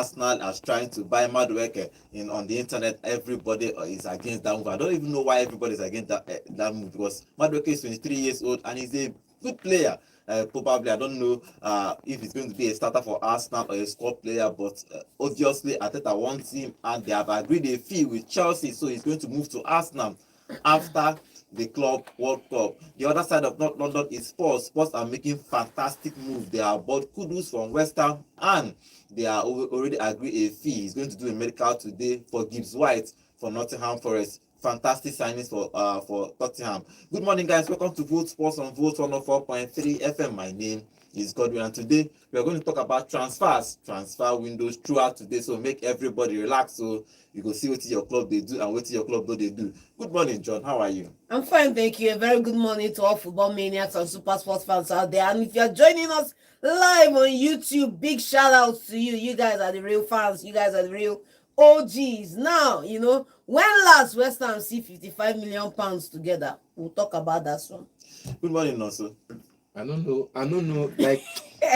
Arsenal are trying to buy madueke on the internet. Everybody is against that move. I don't even know why everybody is against that move, because madueke is 23 years old and he's a good player. Probably, I don't know if he's going to be a starter for Arsenal or a squad player, but obviously Arteta wants him and they have agreed a fee with Chelsea, so he's going to move to Arsenal after the Club World Cup. The other side of North London is Spurs. Spurs are making fantastic moves. They are bought Kudus from West Ham and they are already agreed a fee. He's going to do a medical today for Gibbs White for Nottingham Forest. Fantastic signings for Tottenham. Good morning, guys. Welcome to Vote Sports on Vote 104.3 FM. My name is Godwin, and today we are going to talk about transfer windows throughout today. So make everybody relax, so you go see what your club they do and what your club do they do. Good morning, John. How are you? I'm fine, thank you. A very good morning to all football maniacs and super sports fans out there. And if you're joining us live on YouTube, big shout out to you. You guys are the real fans. You guys are the real OGs. Now, when last West Ham see 55 million pounds together, we'll talk about that one. Good morning, also. I don't know. Like,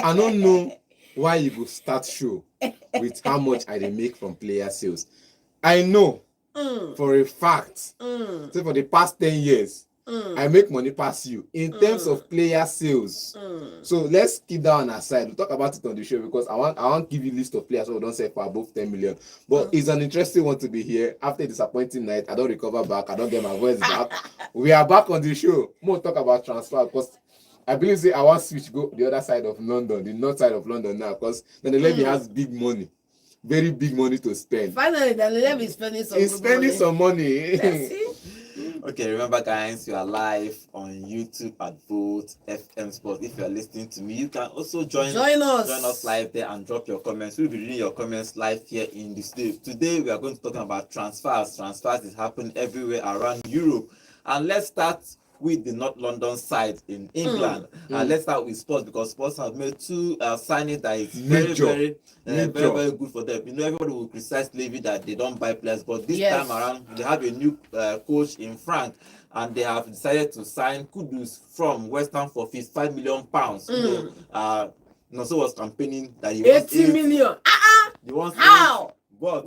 I don't know why you go start show with how much I dey make from player sales. I know for a fact, say for the past 10 years, I make money pass you in terms of player sales. So let's keep that on aside. We'll talk about it on the show because I want give you a list of players who don't sell for above 10 million. But it's an interesting one to be here. After a disappointing night, I don't recover back. I don't get my voice back. We are back on the show. More talk about transfer because I believe I want switch go the other side of London, the north side of London now, because Daniel Levy has big money, very big money to spend. Finally, Daniel Levy is spending some. He's spending some money. Okay, remember, guys, you are live on YouTube at Vote FM Sports. If you are listening to me, you can also join us live there and drop your comments. We'll be reading your comments live here in the studio. Today, we are going to talk about transfers. Transfers is happening everywhere around Europe, and let's start with the North London side in England. Let's start with Spurs because Spurs have made two signings that is very good for them. Everybody will criticize Levy that they don't buy players, but this time around they have a new coach in Frank, and they have decided to sign Kudus from West Ham for £55 million. Noso was campaigning that he wants 80 million. He wants how? But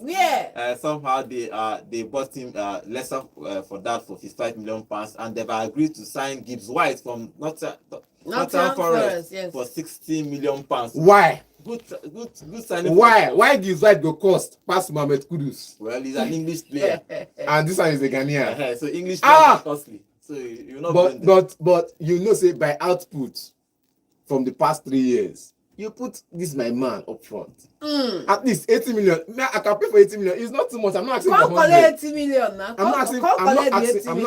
somehow they bought him lesser for that for £55 million, and they've agreed to sign Gibbs White from Nottingham Forest for £60 million. Why? Good signing. Why Gibbs White go cost past Mohamed Kudus? Well, he's an English player, and this one is a Ghanaian. So English players are costly. So you know. But say by output from the past 3 years. You put this my man up front. At least 80 million. I can pay for 80 million. It's not too much. I'm not asking for 100. 80 million now. I'm not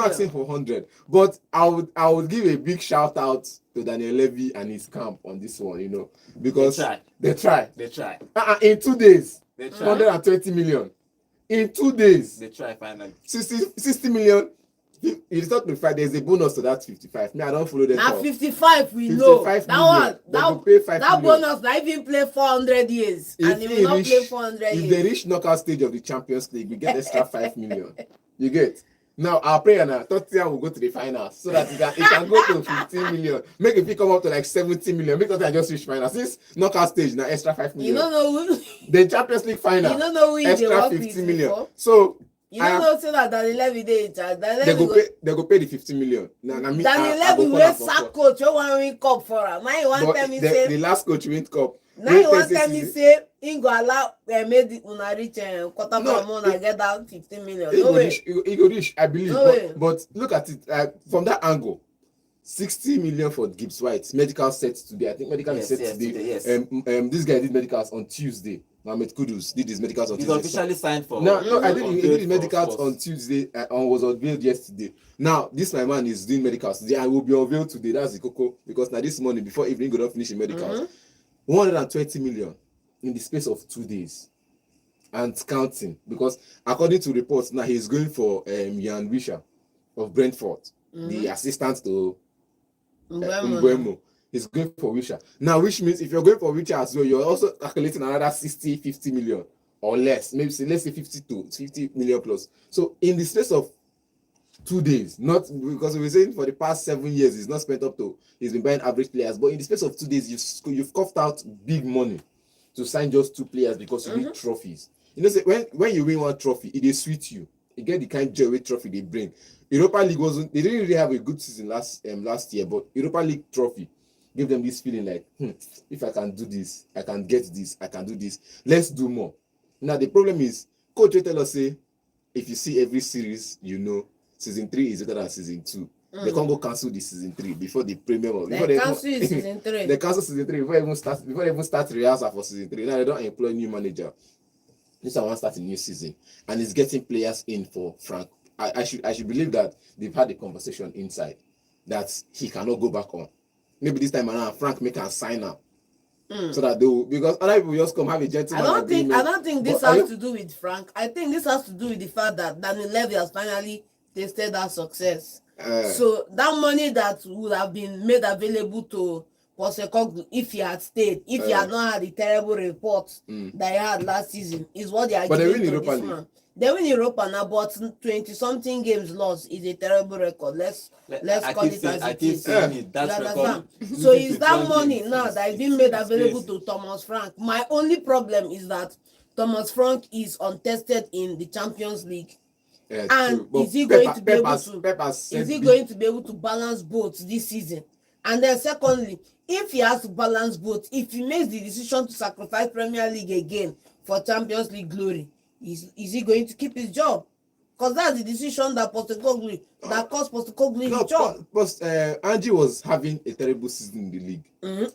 asking for 100. But I would give a big shout out to Daniel Levy and his camp on this one, because they try. In 2 days, 120 million. In 2 days, they try finally. 60 million. It's not 55. There's a bonus to that 55. I don't follow that. Now 55, we know. That one, that bonus, not even play 400 years. And he will not play 400 years. If they reach knockout stage of the Champions League, we get extra 5 million. You get? Now, our prayer now, Tottenham will go to the finals so that it can go to 15 million. Make it come up to like 70 million. Make Tottenham just reach finals. Since knockout stage, now extra 5 million. You don't know who. The Champions League final. You don't know who extra 50 million. Before. So. You don't know say that Daniel Levy dey in charge. They go pay the 50 million. Daniel Levy will sack coach. You want win cup for him. Now you want tell me say the last coach win cup. Now you want tell me say he go allow made una reach quarter of a month and get that 15 million. No way. He go reach, I believe. No but look at it from that angle. 60 million for Gibbs White. Medical set today. I think medical is set today. Yes. This guy did medicals on Tuesday. Mohamed Kudus did his medicals on Tuesday. He's officially signed for. No, I think he did his medicals on Tuesday and was unveiled yesterday. Now, this my man is doing medicals today. I will be unveiled today. That's the cocoa. Because now this morning, before evening, go down finish his medicals. 120 million in the space of 2 days. And counting. Because according to reports, now he's going for Jan Wisha of Brentford, the assistant to Mbuemo. He's going for Wisha. Now, which means if you're going for Wisha as well, you're also calculating another 60, 50 million or less. Maybe let's say 50 million plus. So in the space of 2 days, not because we were saying for the past 7 years, he's been buying average players, but in the space of 2 days, you've coughed out big money. to sign just 2 players because you need trophies. You know, say when you win one trophy, it is sweet you. You get the kind of joy with trophy they bring. Europa League they didn't really have a good season last year, but Europa League trophy gave them this feeling like, if I can do this, I can get this, I can do this. Let's do more. Now the problem is, coach will tell us, say, if you see every series, you know, season 3 is better than season 2. They can't go cancel the season 3 before the premium. They cancel season 3. They cancel season 3 before they even start rehearsal for season 3. Now they don't employ new manager. This one start a new season, and it's getting players in for Frank. I should believe that they've had a conversation inside that he cannot go back on. Maybe this time around, Frank make a sign up so that they will, because other people just come have a gentleman. I don't think this has to do with Frank. I think this has to do with the fact that Daniel Levy has finally tasted that success. So that money that would have been made available to Postecoglou if he had stayed, if he had not had the terrible report that he had last season, is what they are giving to this man. They win Europa now, but 20-something games lost is a terrible record. Let's call it as it is. So is that money now that is being made available to Thomas Frank? My only problem is that Thomas Frank is untested in the Champions League. And is he going to be able to balance both this season? And then secondly, if he has to balance both, if he makes the decision to sacrifice Premier League again for Champions League glory, is he going to keep his job? Because that's the decision that Postecoglou, that cost Postecoglou his job. Angie was having a terrible season in the league.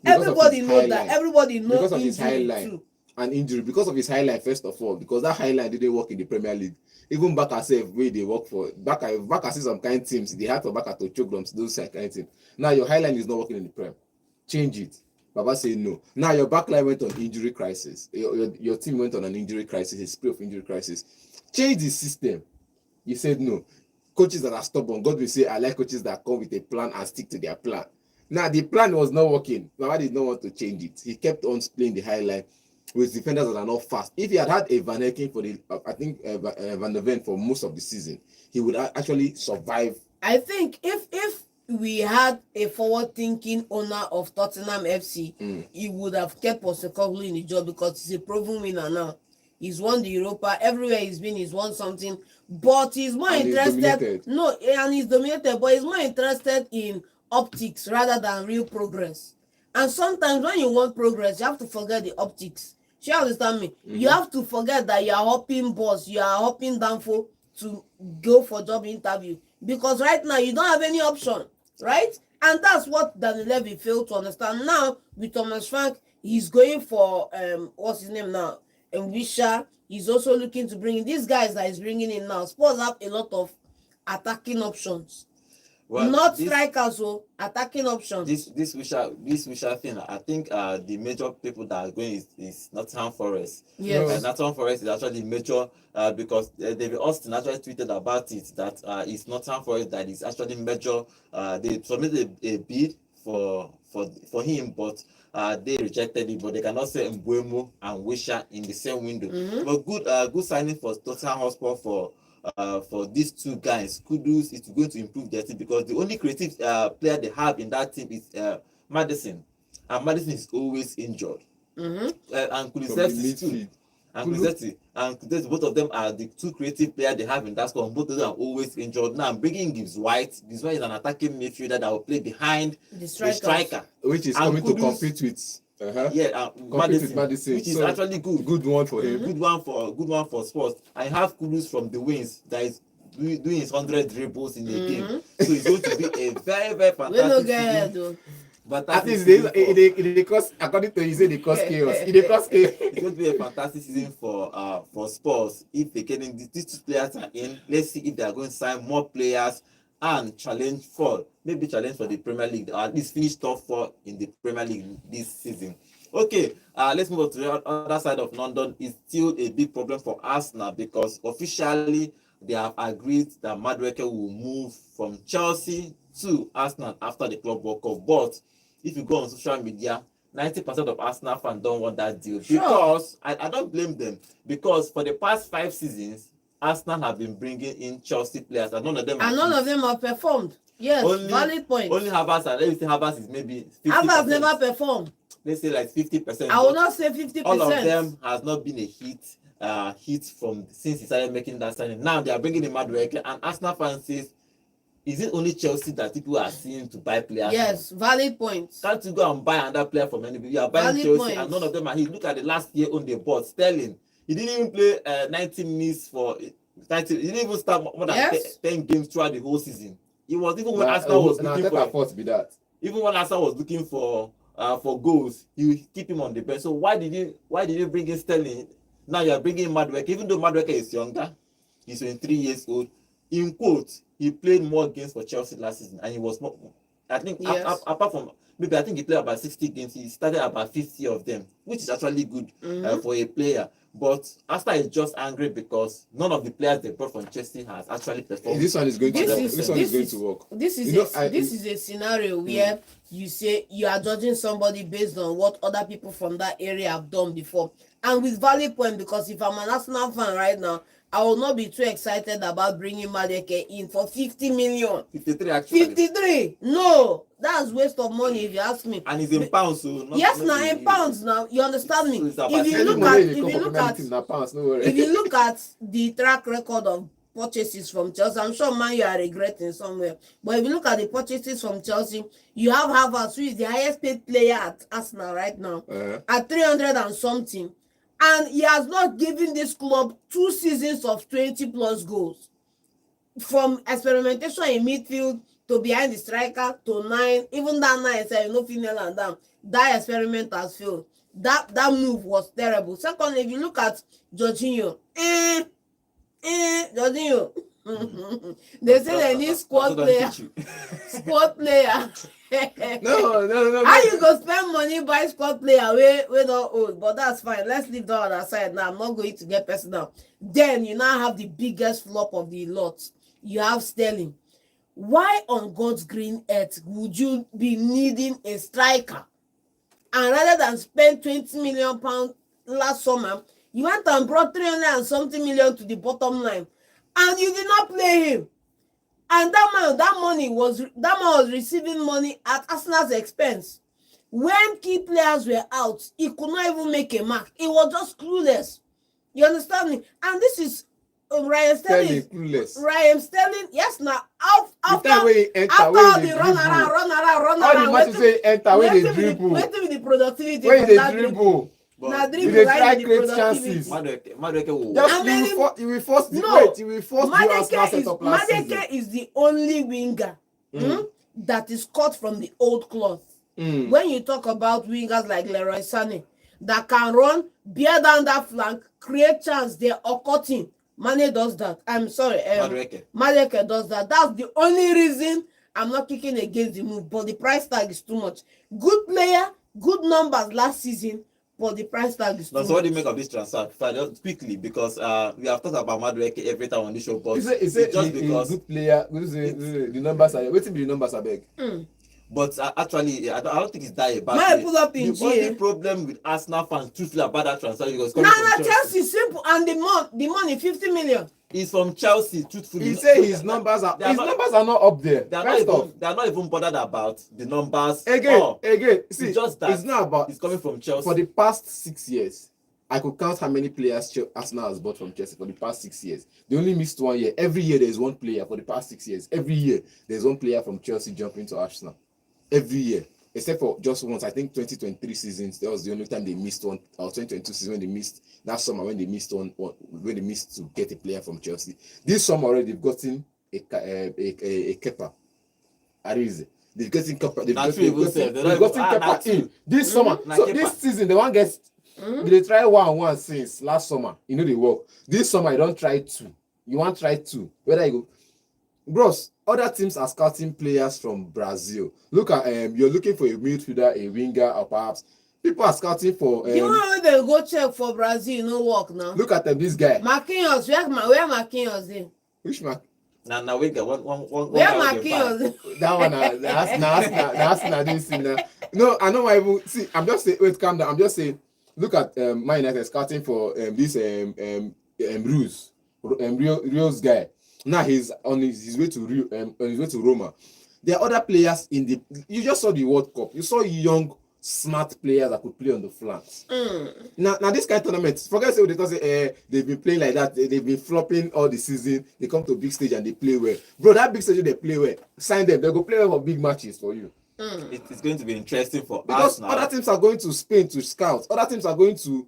Everybody knows that. Everybody knows because of his high line and injury. Because of his high line, first of all, because that high line didn't work in the Premier League. Even back herself, where they work for back see some kind of teams, they have to back to choke them to those kind of things. Now your high line is not working in the Prem. Change it. Baba say no. Now your back line went on injury crisis. Your team went on an injury crisis, a spree of injury crisis. Change the system. You said no. Coaches that are stubborn, God will say, I like coaches that come with a plan and stick to their plan. Now the plan was not working. Baba did not want to change it. He kept on playing the high line with defenders that are not fast. If he had a Van Hekken for Van der Ven for most of the season, he would actually survive. I think if we had a forward-thinking owner of Tottenham FC, he would have kept Postecoglou in the job because he's a proven winner now. He's won the Europa. Everywhere he's been, he's won something. But he's more interested. He's dominated. But he's more interested in optics rather than real progress. And sometimes when you want progress, you have to forget the optics. Do you understand me? You have to forget that you are hopping bus, you are hopping downfall to go for job interview. Because right now you don't have any option, right? And that's what Daniel Levy failed to understand. Now with Thomas Frank, he's going for what's his name now? And Wisha. He's also looking to bring in these guys that he's bringing in now. Spurs have a lot of attacking options. Well, not strikers, so attacking options. This Wisha thing, I think the major people that are going is Nottingham Forest. Yes. Nottingham Forest is actually major because David Austin actually tweeted about it that it's Nottingham Forest that is actually major. They submitted a bid for him, but they rejected it. But they cannot say Mbeumo and Wisha in the same window. But good signing for Tottenham Hotspur for these two guys. Kudus is going to improve their team because the only creative player they have in that team is Maddison, and Maddison is always injured. And Kulusevski too. And Kulusevski, both of them are the two creative players they have in that squad. Both of them are always injured. Now I'm bringing Gibbs White. Gibbs White is an attacking midfielder that will play behind the striker, which is coming Kudus, to compete with. Maddison, which is actually good one for him. Good one for Spurs. I have Kudus from the wings that is doing his 100 dribbles in a game, so it's going to be a very, very fantastic season. But at least they cost, according to you, say they cost chaos. It's going to be a fantastic season for Spurs if they get in. These two players are in. Let's see if they are going to sign more players and challenge for the Premier League, or at least finish top 4 in the Premier League this season. Okay, let's move on to the other side of London. It's still a big problem for Arsenal because officially they have agreed that Madueke will move from Chelsea to Arsenal after the club World Cup. But if you go on social media, 90% of Arsenal fans don't want that deal. Because I don't blame them, because for the past 5 seasons, Arsenal have been bringing in Chelsea players, and none of them have performed. Yes, valid point. Only Havertz, and let me say Havertz is maybe 50%. Havertz never performed. let's say like 50%. I will not say 50%. All of them has not been a hit from since he started making that signing. Now they are bringing in madueke, and Arsenal fans says, is it only Chelsea that people are seeing to buy players? Yes, valid points. Can't you go and buy another player from anybody? You are buying Valid Chelsea, points. and none of them are here. Look at the last year on the board. Sterling, he didn't even play 90 minutes for 90. He didn't even start more than 10 games throughout the whole season. He was even when Arsenal was looking for. Even when Arsenal was looking for goals, you keep him on the bench. So why did you bring in Sterling? Now you are bringing in madueke, even though madueke is younger, he's 23 years old. In quotes, he played more games for Chelsea last season, and he was more. I think apart from maybe I think he played about 60 games. He started about 50 of them, which is actually good for a player. But Arsenal is just angry because none of the players they brought from Chelsea has actually performed. This one is going to work. This is a scenario where you say you are judging somebody based on what other people from that area have done before, and with valid point, because if I'm an Arsenal fan right now, I will not be too excited about bringing madueke in for 50 million. 53 actually. 53. No, that's waste of money if you ask me. And it's in pounds, so yes, now in pounds now. You understand me? If you look at the track record of purchases from Chelsea, I'm sure man you are regretting somewhere. But if you look at the purchases from Chelsea, you have Havertz, who is the highest paid player at Arsenal right now, at 300 and something. And he has not given this club 2 seasons of 20 plus goals. From experimentation in midfield to behind the striker to 9, even that 9 said no female and down. That experiment has failed. That move was terrible. Secondly, if you look at Jorginho, Jorginho. They say they need squad player. Squad player. No. How you go spend money buy squad player we not old? But that's fine. Let's leave that on aside now. I'm not going to get personal. Then you now have the biggest flop of the lot. You have Sterling. Why on God's green earth would you be needing a striker? And rather than spend 20 million pounds last summer, you went and brought 300 and something million to the bottom line, and you did not play him. And that man was receiving money at Arsenal's expense. When key players were out, he could not even make a mark. He was just clueless. You understand me? And this is Ryan Sterling. Clueless. Ryan Sterling, yes, now after the run around. How the match say enter when they dribble? Wait till the productivity. When they dribble. Now They try create chances. madueke will. You will force Arsenal set up last season. Madueke is the only winger that is cut from the old cloth. When you talk about wingers like Leroy Sané that can run, bear down that flank, create chance, they are cutting. Mane does that. I'm sorry. Madueke does that. That's the only reason I'm not kicking against the move. But the price tag is too much. Good player, good numbers last season, but the price tag is too much. So what do you make of this transfer? Just quickly, because we have talked about madueke every time on this show, but it's just because good player, the numbers are waiting. The numbers are big. But actually, I don't think it's that bad. Might pull up in the only problem with Arsenal fans truthfully about that transfer because Chelsea simple, and the money 50 million is from Chelsea. Truthfully, he say his numbers are not up there. They are not even bothered about the numbers. Again, see, it's just that it's not about. It's coming from Chelsea. For the past 6 years, I could count how many players Arsenal has bought from Chelsea for the past 6 years. They only missed 1 year. Every year there is one player for the past 6 years. Every year there's one player from Chelsea jumping to Arsenal. Every year, except for just once. I think 2023 seasons, that was the only time they missed one, or 2022 season when they missed that summer when they missed when they missed to get a player from Chelsea. This summer already they've gotten a keeper. Arize. They've gotten keeper. They've gotten keeper in this summer. So this season, the one gets they try 1-1 since last summer. You know they work. This summer you don't try 2. You want try 2. Whether you go, bros. Other teams are scouting players from Brazil. Look at you're looking for a midfielder, a winger, or perhaps people are scouting for. You know when they go check for Brazil, no work now. Look at them, this guy. Marquinhos, where Marquinhos is? Which Marquinhos? Now winger, one. Where Marquinhos? That one, that's this thing. No, I know why. See, I'm just saying. Wait, calm down. I'm just saying. Look at Man United scouting for this Rio's guy. Now he's on his way to Roma. There are other players in the. You just saw the World Cup. You saw young smart players that could play on the flanks. Now this kind of tournament, forget say they don't say they've been playing like that, they've been flopping all the season, they come to a big stage and they play well. Bro, that big stage they play well, sign them, they'll go play well for big matches for you. It's going to be interesting for because us now. other teams are going to Spain to scout, other teams are going to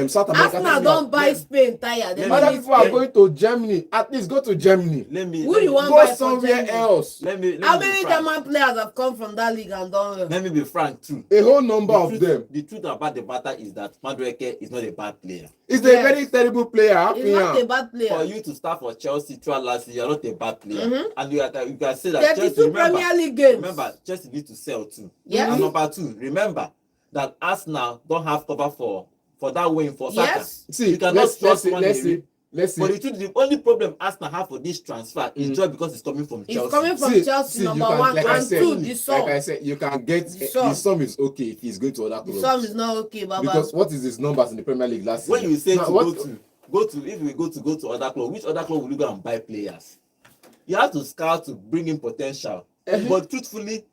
South America. Arsenal don't buy Spain tire. Other people are going to Germany. At least go to Germany. Who you want go buy somewhere else. How many German players have come from that league and done well? Let me be frank too. A whole number of them. The truth about the matter is that madueke is not a bad player. He's a very terrible player. He's not a bad player. For you to start for Chelsea throughout last season, you're not a bad player. And you can say that 32 Chelsea, Premier League games. remember, Chelsea need to sell too. Yes. And number two, remember that Arsenal don't have cover for that win for Saka. Yes. See, you cannot trust one. let's see. But the only problem Arsenal have for this transfer is just because it's coming from Chelsea. It's coming from Chelsea, number one, like and two, the sum. Like I said, you can get the sum is okay if he's going to other clubs. The sum is not okay, Baba. Because what is his numbers in the Premier League last season? When you say if we go to other club, which other club will you go and buy players? You have to scout to bring in potential. But truthfully,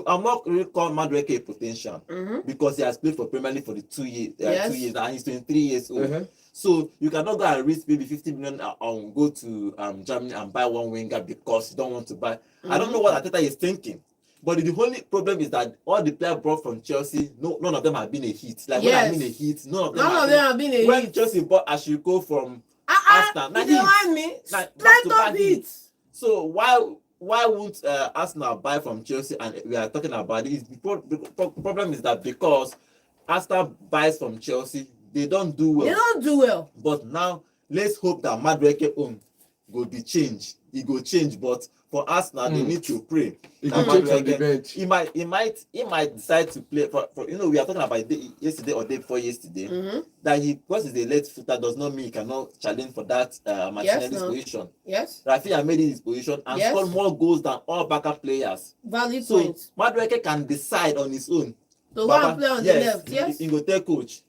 I'm not really calling madueke a potential because he has played for Premier League for the 2 years, 2 years, and he's 23 years old. So you cannot go and risk maybe 50 million and go to Germany and buy one winger because you don't want to buy. I don't know what Arteta is thinking. But the only problem is that all the players brought from Chelsea, none of them have been a hit. Like when I mean a hit, none of them have been a hit. When Chelsea bought Ashiko from Arsenal, you don't me. Straight up hits. So why won't Arsenal buy from Chelsea? And we are talking about it. The problem is that because Arsenal buys from Chelsea, they don't do well. They don't do well. But now let's hope that madueke own go be changed. He go change, but for Arsenal, they need to pray. He can change on the bench. He might decide to play for we are talking about yesterday or day before yesterday. That because he's a late footer does not mean he cannot challenge for that Martinelli's position. Yes. Rafinha made his position and scored more goals than all backup players. Valid so point. madueke can decide on his own. So go and play on the left. Yes. He go take coach.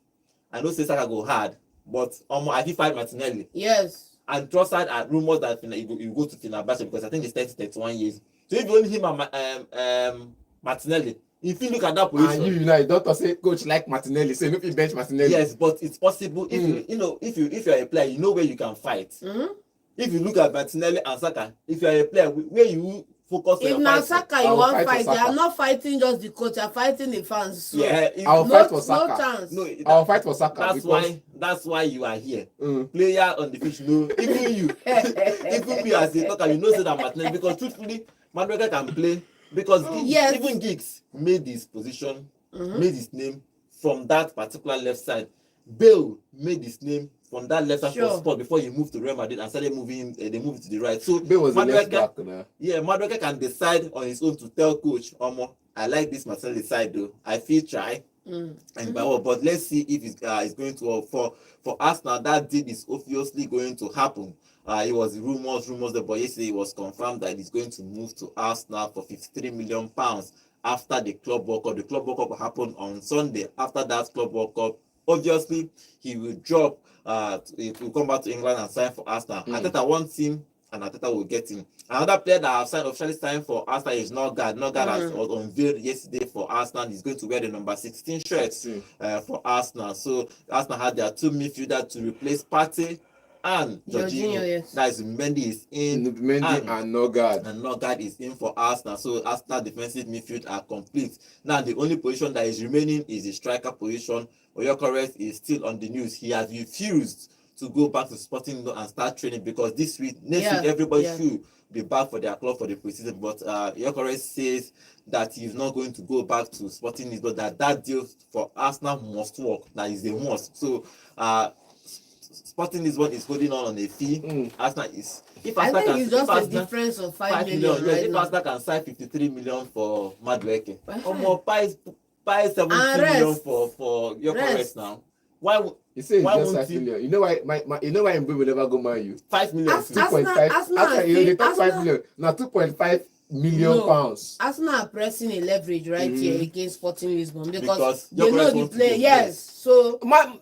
I know say Saka go hard, but I feel fight Martinelli. Yes. And Trossard and Rumours that he go to Fenerbahce because I think he's 31 years. So if you only him and Martinelli, if you look at that position, and you don't say coach like Martinelli, say maybe bench Martinelli. Yes, but it's possible if if you're a player, you know where you can fight. If you look at Martinelli and Saka, if you're a player, where you focus on. If now Saka you want fight, they are not fighting just the coach, they are fighting the fans. So I'll fight for Saka. No chance. I'll fight for Saka. That's why you are here. Player on the pitch, no. Even you, even me as a talker, you know say that Martinelli, because truthfully, madueke can play because even Giggs made his position, made his name from that particular left side. Bale made his name from that left side spot before he moved to Real Madrid and started moving. They moved to the right. So Bale was left back now. Yeah, madueke can decide on his own to tell coach, I like this Martinelli side though. I feel try. But let's see if it's going to work for Arsenal. That deal is obviously going to happen. It was rumors there, but yesterday it was confirmed that he's going to move to Arsenal for £53 million after the Club World Cup. The Club World Cup happened on Sunday. After that Club World Cup, obviously he will drop. He will come back to England and sign for Arsenal. Arteta wants him, and Arteta will get him. Another player that have officially signed for Arsenal is Norgaard. Norgaard was unveiled yesterday for Arsenal. He's going to wear the number 16 shirt for Arsenal. So Arsenal had their two midfielders to replace Partey and Jorginho. Yes. That is Mendy is in. Mendy and Norgaard. And Norgaard is in for Arsenal. So Arsenal defensive midfield are complete. Now the only position that is remaining is the striker position. GYOKERES is still on the news. He has refused to go back to Sporting and start training because next week everybody should be back for their club for the preseason. But GYOKERES says that he's not going to go back to Sporting, but that deal for Arsenal must work. That is a must. So Sporting Lisbon is holding on a fee. Arsenal is. I think it's just a difference of 5 million. Right, if Arsenal can sign 53 million for madueke, or more buy 70 million for GYOKERES now. Why? You say it's just 5 million. You know why? You know why Mbappe will never go marry you? 5 million. 2.5. After they take 5 million. Now 2.5 million pounds. Arsenal are pressing a leverage here against Sporting Lisbon because they know the play. Yes. So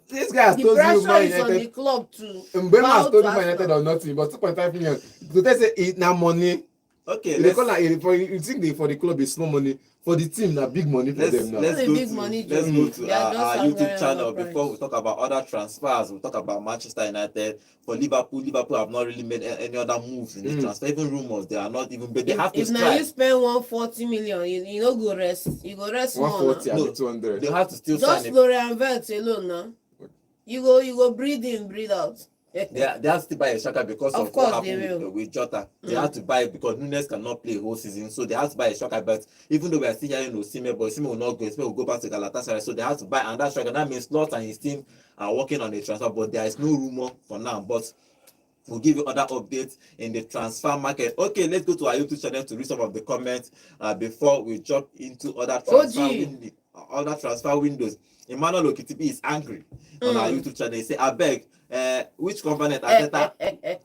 this guy has told you Man United. On the club too. Mbappe has told you Man United or nothing, but 2.5 million. So they say it now money. Okay. They call you think for the club is small money, for the team, na big money for them now. Let's That's a go big to money, let's Joe. go to They are just our angry YouTube channel over before price. we talk about other transfers. We'll talk about Manchester United. For Liverpool have not really made any other moves in the transfer. Even Rumours, they are not even, but they have to If now you strike. spend 140 million, you know go rest. You go rest more 140 now. and 200. They have to still Just sign it. Florian Wirtz alone now. You go breathe in, breathe out. They have to buy a striker because Of of course what they happened will. with Jota. They have to buy because Nunes cannot play a whole season, so they have to buy a striker. But even though we are still hearing OSIMHEN, but OSIMHEN will not go. OSIMHEN will go back to Galatasaray, so they have to buy another striker. That means Slot and his team are working on a transfer, but there is no rumor for now. But we'll give you other updates in the transfer market. Okay, let's go to our YouTube channel to read some of the comments before we jump into other transfer windows. Emmanuel Okitibi is angry on our YouTube channel. He say, "Abeg, which component Arteta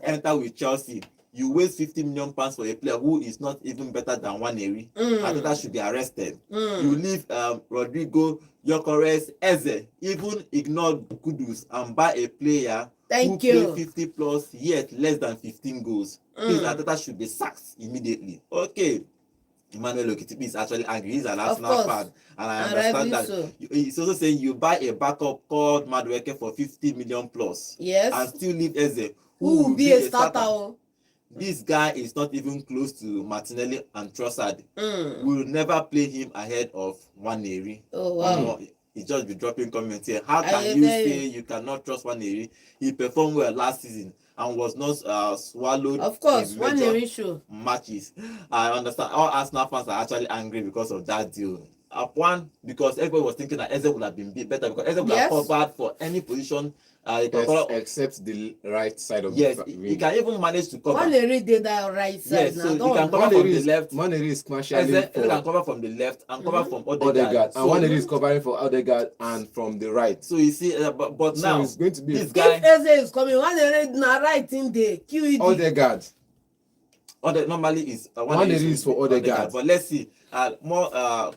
enter with Chelsea? You waste 50 million pounds for a player who is not even better than Waneri. Arteta should be arrested. You leave Rodrigo, GYOKERES, Eze, even ignore Kudus and buy a player who play 50 plus yet less than 15 goals. Please, Arteta should be sacked immediately." Okay. Emmanuel Okitibi is actually angry. He's an Arsenal fan, and I understand that. So. He's also saying you buy a backup called Madueke for 50 million plus, yes, and still leave Eze, who will be a starter. This guy is not even close to Martinelli and Trossard. We will never play him ahead of Waneri. Oh wow. He just be dropping comments here. How can you say you cannot trust Waneri? He performed well last season and was not swallowed. Of course, Waneri show matches. I understand. All Arsenal fans are actually angry because of that deal. One, because everybody was thinking that Eze would have been better because Eze would have covered for any position. Except the right side of the ring. He can even manage to cover. Waneri did that right side. Yes, so he can cover from the left. Waneri is commercially Eze can cover from the left and cover from Odegaard. And Waneri is covering for Odegaard and from the right. So you see, but now it's going to be this guy. If Eze is coming, Waneri na right in the QED. Odegaard. Normally is Waneri is for Odegaard. But let's see. More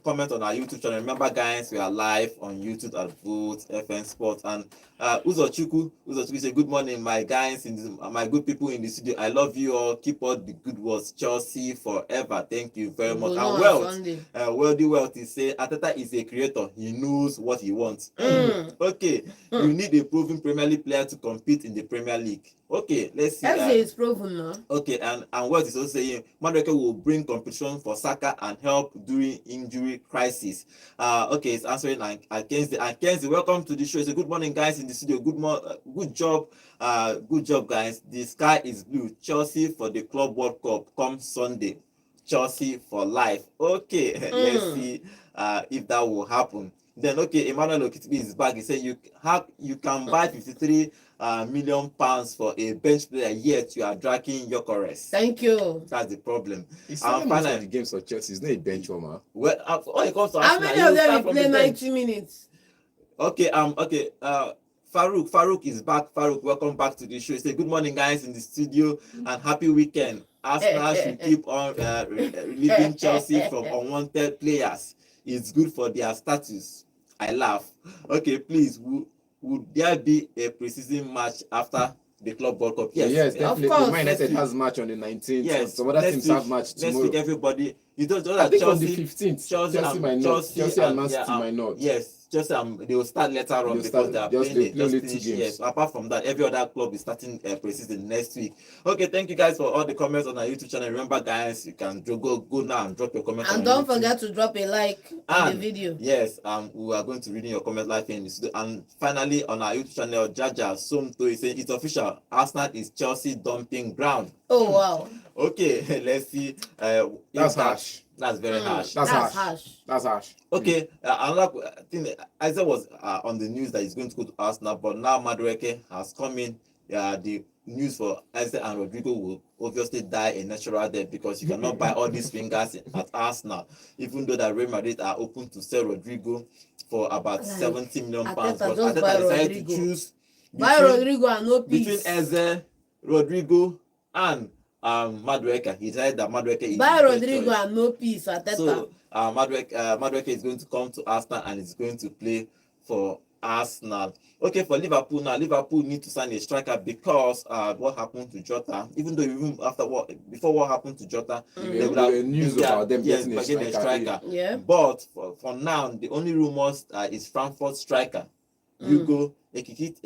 comment on our YouTube channel. Remember, guys, we are live on YouTube at Vote FN Sports. And Uzochukwu say, "Good morning, my guys, my good people in the studio. I love you all. Keep up the good words. Chelsea forever. Thank you very much." And Wealth is saying, "Arteta is a creator. He knows what he wants." Okay, you need a proven Premier League player to compete in the Premier League. Okay, let's see. Eze is proven now. Okay, and Wealth is also saying Madueke will bring competition for Saka and help during injury crisis. Okay, it's answering Kenzie. Welcome to the show. So good morning, guys in the studio. Good job, guys. The sky is blue. Chelsea for the Club World Cup come Sunday. Chelsea for life. Okay, let's see if that will happen. Then okay, Emmanuel Okitibi is back. He said you can buy 53 million pounds for a bench player, yet you are dragging GYOKERES. Thank you. That's the problem. He's most of the games for Chelsea. He's not a bench warmer. Well, when it comes to how many of them play 90 minutes? Okay, Farouk is back. Farouk, welcome back to the show. He said, "Good morning, guys in the studio, and happy weekend. Arsenal should keep on relieving Chelsea from unwanted players. It's good for their status." I laugh. Okay, please, would there be a preseason match after the Club World Cup? Yes, definitely. Of course. Man United has match on the 19th. Yes, some other teams have match tomorrow. Next week, everybody. You don't know I that think Chelsea, on the 15th. Chelsea and Man City might not. Yes, just they will start later on because they are playing games. Yes, apart from that, every other club is starting preseason next week. Okay, thank you guys for all the comments on our YouTube channel. Remember, guys, you can go now and drop your comments. And don't forget to drop a like on the video. Yes, we are going to read your comments live in the studio. And finally, on our YouTube channel, Jaja Somto is saying it's official. Arsenal is Chelsea dumping ground. Oh wow. Okay, let's see. That's harsh. That's very harsh. That's harsh. Okay, another thing, Isaac was on the news that he's going to go to Arsenal, but now Madueke has come in. The news for Isaac and Rodrigo will obviously die a natural death because you cannot buy all these fingers at Arsenal, even though the Real Madrid are open to sell Rodrigo for about 70 million pounds. But Arteta decided to choose Rodrigo and no peace. Between Eze, Rodrigo, and Madueke. He said that Madueke is buy Rodrigo and no peace. So Madueke is going to come to Arsenal and is going to play for Arsenal. Okay, for Liverpool now, Liverpool need to sign a striker because what happened to Jota, even though before what happened to Jota, they would have news about them getting a striker. Yeah. But for now, the only rumors is Frankfurt striker Hugo Ekitike.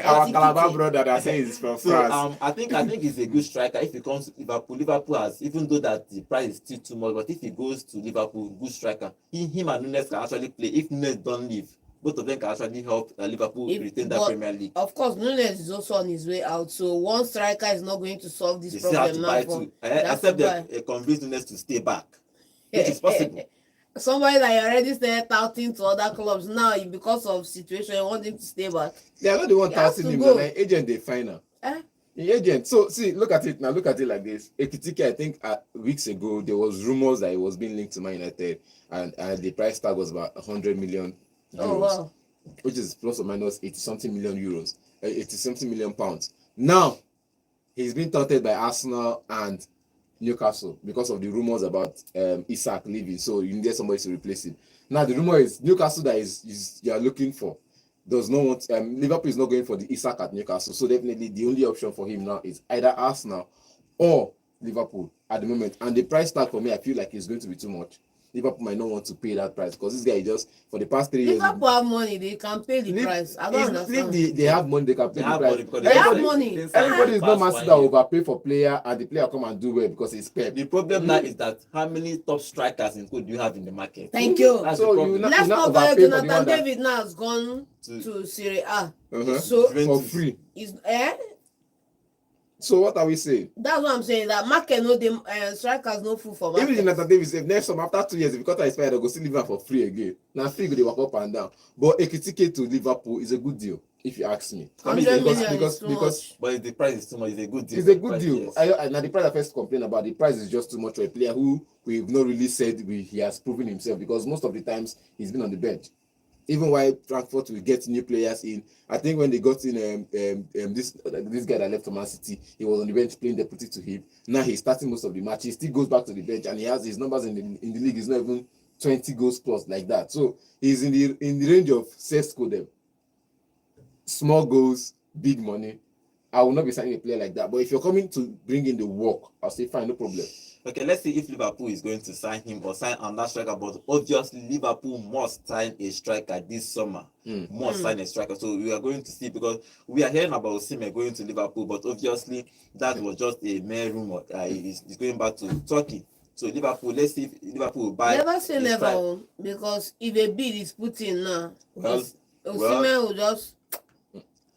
Our Calabar brother that says he's from France. So I think he's a good striker. If he comes to Liverpool has, even though that the price is still too much, but if he goes to Liverpool, good striker, him and Nunes can actually play. If Nunes don't leave, both of them can actually help Liverpool retain that Premier League. Of course, Nunes is also on his way out, so one striker is not going to solve this problem now. Except they convince Nunes to stay back, which is possible. Somebody that you already started touting to other clubs now, because of situation, you want him to stay back. They are not the one touting him. Like agent, they final. The agent. So see, look at it now. Look at it like this. Ekitike, I think weeks ago there was rumors that he was being linked to Man United, and the price tag was about 100 million euros, oh, wow. Which is plus or minus 80-something million euros, 80-something million pounds. Now he's been touted by Arsenal and Newcastle because of the rumors about Isak leaving, so you need somebody to replace him. Now the rumor is Newcastle that is you are looking for does not want Liverpool is not going for the Isak at Newcastle, so definitely the only option for him now is either Arsenal or Liverpool at the moment. And the price tag for me, I feel like it's going to be too much. Liverpool might not want to pay that price because this guy just for the past 3 years. Liverpool have money, they can pay the price. I don't understand. They have money, they can pay the price. They have money. Everybody is not massive that overpay for player and the player come and do well because it's Pep. The problem now is that how many top strikers in Kudus do you have in the market? Thank you. That's so let's not forget Jonathan David now has gone to Serie A. So for free. So what are we saying? That's what I'm saying. That market no them strikers no food for market. Even Jonathan Davis, if next after 2 years, if the contract expires, they'll go see Liverpool for free again. Now free they walk up and down. But Ekitike to Liverpool is a good deal, if you ask me. 100 million is too much. But the price is too much. It's a good deal. It's a good deal. Yes. Now the price I first complain about, the price is just too much for a player who we've not really said he has proven himself, because most of the times he's been on the bench. Even while Frankfurt will get new players in, I think when they got in this guy that left from Man City, he was on the bench playing deputy to him. Now he's starting most of the match. He still goes back to the bench and he has his numbers in the league. He's not even 20 goals plus like that. So he's in the range of Sesko them. Small goals, big money. I will not be signing a player like that. But if you're coming to bring in the work, I'll say fine, no problem. Okay, let's see if Liverpool is going to sign him or sign another striker. But obviously, Liverpool must sign a striker this summer. Must sign a striker. So we are going to see, because we are hearing about OSIMHEN going to Liverpool, but obviously that was just a mere rumor. He's going back to Turkey. So Liverpool, let's see if Liverpool will buy. Never say never, because if a bid is put in now, OSIMHEN will just.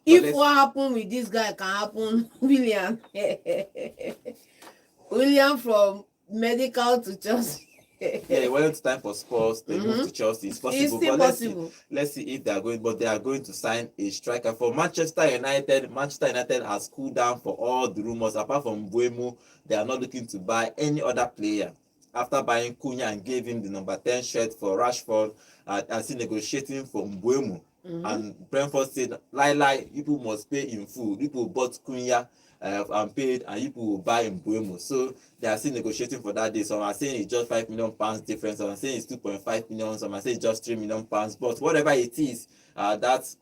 If what happened with this guy can happen, William. William from medical to Chelsea. When it's time for Spurs, they move to Chelsea. It's possible. It's still but possible. Let's see if they are going. But they are going to sign a striker for Manchester United. Manchester United has cooled down for all the rumors. Apart from Mbeumo, they are not looking to buy any other player. After buying Cunha and gave him the number 10 shirt for Rashford, and still negotiating for Mbeumo. And Brentford said, lie, people must pay in full. People bought Cunha and paid, and people will buy Mbeumo. So they are still negotiating for that day. Some are saying it's just £5 million difference. Some are saying it's 2.5 million. Some are saying it's just £3 million. But whatever it is, that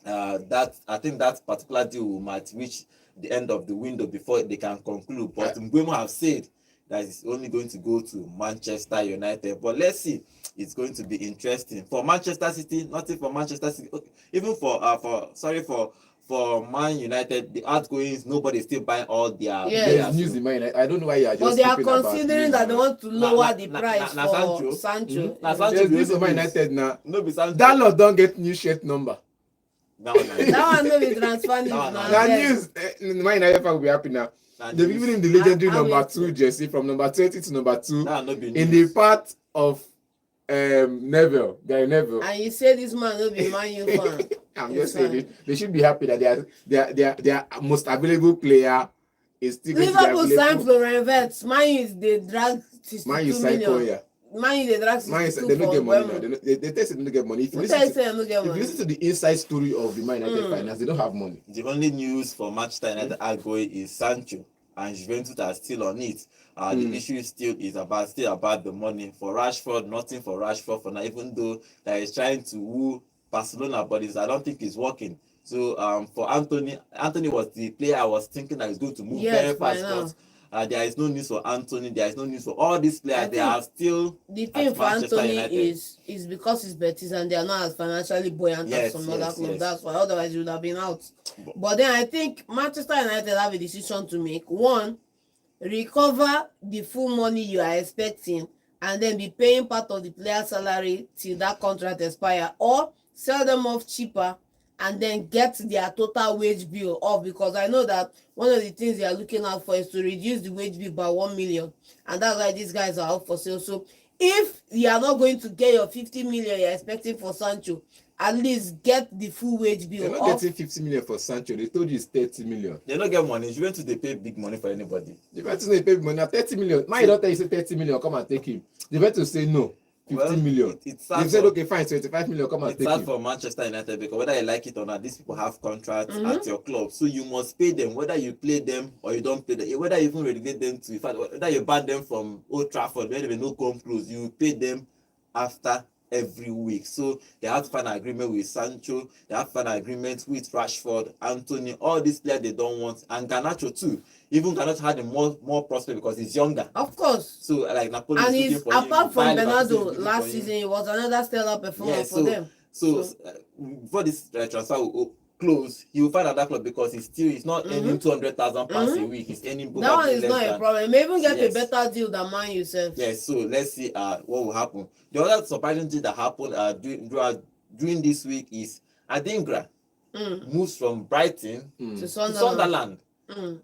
I think that particular deal might reach the end of the window before they can conclude. But Mbeumo have said that it's only going to go to Manchester United. But let's see. It's going to be interesting for Manchester City. Nothing for Manchester City. Okay. Even for Man United, the outgoings, nobody's still buying all their players. News in Man United. I don't know why you are just. But they are considering that they want to lower the price for Sancho. There's news in Man United now. No, be Sancho. That lot don't get new shirt number. That one no be transfer news now. That news, Man United will be happy now. They've given him the legendary number 2 jersey from number 20 to number 2 in the part of Neville, Gary Neville. And you say this man will be Man U fan. I'm just saying they should be happy that their most available player is still going to be available. Liverpool signed Florian Wirtz. Man U is the drag 62 million. Man U the drag 62 they don't get money now. They tell they don't get money. If you listen to the inside story of the Man United finance, they don't have money. The only news for Manchester United outgoing is Sancho. and Juventus are still on it. The issue is still about the money. For Rashford, nothing for Rashford for now, even though that is trying to woo Barcelona, but I don't think it's working. So for Anthony was the player I was thinking that is going to move very fast, but there is no news for Anthony. There is no news for all these players. They are still the thing for Anthony is because it's Betis and they are not as financially buoyant as some other clubs. That's why. Otherwise, he would have been out. But then I think Manchester United have a decision to make. One, recover the full money you are expecting and then be paying part of the player's salary till that contract expire, or sell them off cheaper and then get their total wage bill off, because I know that one of the things they are looking out for is to reduce the wage bill by 1 million, and that's why these guys are out for sale. So if you are not going to get your 50 million you're expecting for Sancho, at least get the full wage bill. They're not getting 50 million for Sancho. They told you it's 30 million. They don't get money. Juventus, they pay big money for anybody. Juventus, they pay big money. Now 30 million. My daughter, you say 30 million, come and take him. Juventus say no. 15 million. They said, okay, fine, 25 million, come and take it. It's hard for Manchester United because whether you like it or not, these people have contracts at your club. So you must pay them, whether you play them or you don't play them. Whether you even relegate them to, in fact, whether you ban them from Old Trafford, when they no come close, you pay them after every week. So they have to find an agreement with Sancho, they have to find an agreement with Rashford, Anthony, all these players they don't want, and Garnacho too. Even Garnacho had a more prospect because he's younger. Of course. So like Napoli, and he's apart from Bernardo last season, it was another stellar performance for them. So before this transfer will close, he will find another club because he's not earning 200,000 pounds a week. He's earning that one is not a problem. Maybe even get a better deal than Man yourself. Yes. So let's see what will happen. The other surprising thing that happened during this week is Adingra moves from Brighton to Sunderland.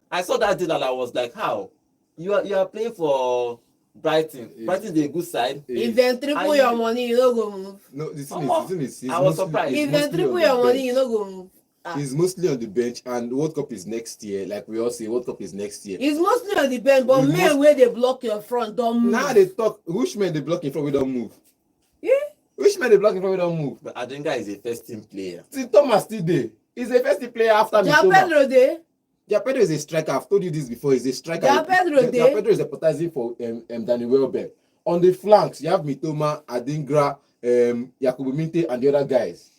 I saw that deal and I was like, how? You are playing for Brighton. Brighton is a good side. If they triple your money, you don't go move. No, the thing is I was surprised. If they triple your money, you don't go move. He's mostly on the bench, and World Cup is next year. Like we all say, World Cup is next year. He's mostly on the bench, but men where they block your front don't move. Now they talk, which men they block in front, we don't move. Yeah. Which men they block in front, we don't move. But Adingra is a first team player. See, Thomas still there. He's a first team player after Mitoma. Pedro there. Pedro is a striker. I've told you this before. He's a striker. Pedro is advertising for Danny Welbeck. On the flanks, you have Mitoma, Adingra, Yakubu Minte, and the other guys.